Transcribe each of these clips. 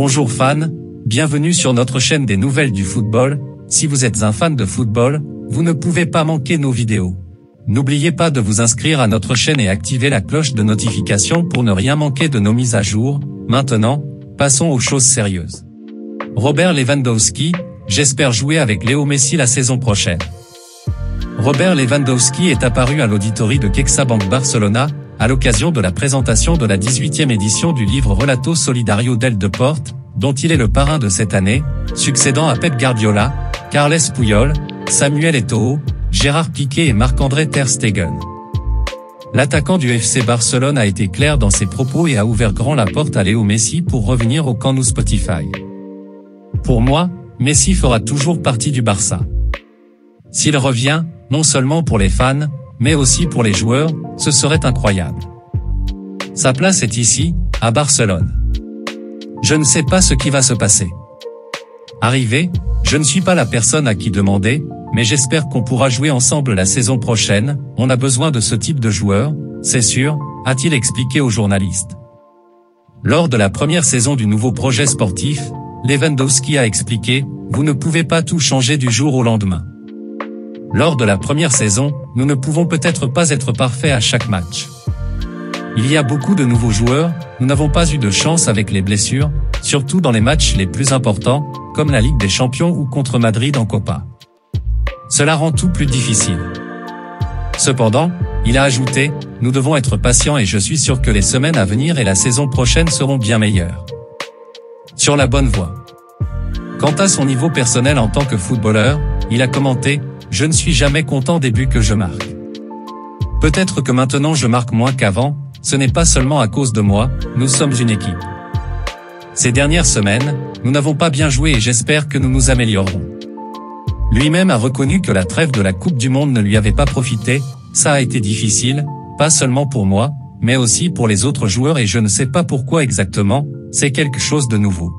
Bonjour fans, bienvenue sur notre chaîne des nouvelles du football. Si vous êtes un fan de football, vous ne pouvez pas manquer nos vidéos. N'oubliez pas de vous inscrire à notre chaîne et activer la cloche de notification pour ne rien manquer de nos mises à jour. Maintenant, passons aux choses sérieuses. Robert Lewandowski, j'espère jouer avec Léo Messi la saison prochaine. Robert Lewandowski est apparu à l'Auditory de CaixaBank Barcelona, à l'occasion de la présentation de la 18e édition du livre Relato Solidario del Deporte, dont il est le parrain de cette année, succédant à Pep Guardiola, Carles Puyol, Samuel Eto'o, Gérard Piqué et Marc-André ter Stegen. L'attaquant du FC Barcelone a été clair dans ses propos et a ouvert grand la porte à Léo Messi pour revenir au Camp Nou Spotify. Pour moi, Messi fera toujours partie du Barça. S'il revient, non seulement pour les fans, mais aussi pour les joueurs, ce serait incroyable. Sa place est ici, à Barcelone. Je ne sais pas ce qui va se passer. Arrivé, je ne suis pas la personne à qui demander, mais j'espère qu'on pourra jouer ensemble la saison prochaine, on a besoin de ce type de joueur, c'est sûr, a-t-il expliqué aux journalistes. Lors de la première saison du nouveau projet sportif, Lewandowski a expliqué, « Vous ne pouvez pas tout changer du jour au lendemain. Lors de la première saison, nous ne pouvons peut-être pas être parfaits à chaque match. Il y a beaucoup de nouveaux joueurs, nous n'avons pas eu de chance avec les blessures, surtout dans les matchs les plus importants, comme la Ligue des Champions ou contre Madrid en Copa. Cela rend tout plus difficile. Cependant, il a ajouté, nous devons être patients et je suis sûr que les semaines à venir et la saison prochaine seront bien meilleures. Sur la bonne voie. Quant à son niveau personnel en tant que footballeur, il a commenté, je ne suis jamais content des buts que je marque. Peut-être que maintenant je marque moins qu'avant, ce n'est pas seulement à cause de moi, nous sommes une équipe. Ces dernières semaines, nous n'avons pas bien joué et j'espère que nous nous améliorerons. Lui-même a reconnu que la trêve de la Coupe du Monde ne lui avait pas profité, ça a été difficile, pas seulement pour moi, mais aussi pour les autres joueurs et je ne sais pas pourquoi exactement, c'est quelque chose de nouveau.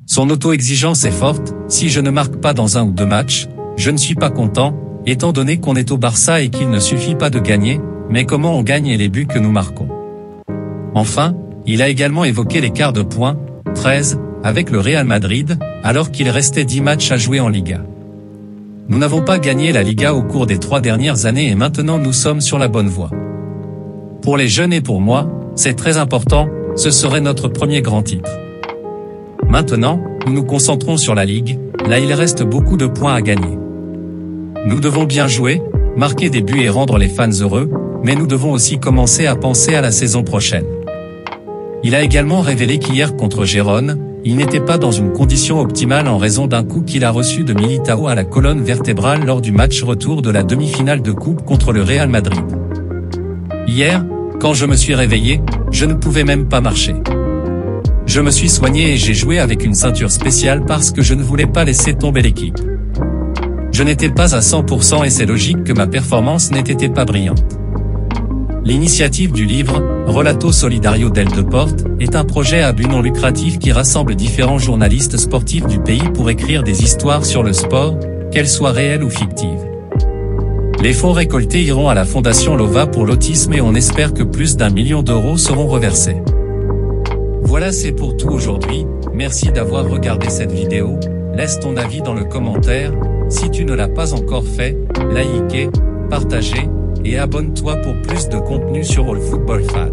Son auto-exigence est forte, si je ne marque pas dans un ou deux matchs, je ne suis pas content, étant donné qu'on est au Barça et qu'il ne suffit pas de gagner, mais comment on gagne et les buts que nous marquons. Enfin, il a également évoqué l'écart de points, 13, avec le Real Madrid, alors qu'il restait 10 matchs à jouer en Liga. Nous n'avons pas gagné la Liga au cours des 3 dernières années et maintenant nous sommes sur la bonne voie. Pour les jeunes et pour moi, c'est très important, ce serait notre premier grand titre. Maintenant, nous nous concentrons sur la Ligue, là il reste beaucoup de points à gagner. Nous devons bien jouer, marquer des buts et rendre les fans heureux, mais nous devons aussi commencer à penser à la saison prochaine. Il a également révélé qu'hier contre Gérone, il n'était pas dans une condition optimale en raison d'un coup qu'il a reçu de Militao à la colonne vertébrale lors du match retour de la demi-finale de coupe contre le Real Madrid. Hier, quand je me suis réveillé, je ne pouvais même pas marcher. Je me suis soigné et j'ai joué avec une ceinture spéciale parce que je ne voulais pas laisser tomber l'équipe. Je n'étais pas à 100% et c'est logique que ma performance n'était pas brillante. L'initiative du livre, Relato Solidario del Deporte, est un projet à but non lucratif qui rassemble différents journalistes sportifs du pays pour écrire des histoires sur le sport, qu'elles soient réelles ou fictives. Les fonds récoltés iront à la Fondation Lova pour l'autisme et on espère que plus d'1 million d'euros seront reversés. Voilà, c'est pour tout aujourd'hui, merci d'avoir regardé cette vidéo, laisse ton avis dans le commentaire, si tu ne l'as pas encore fait, likez, partagez, et abonne-toi pour plus de contenu sur All Football Fan.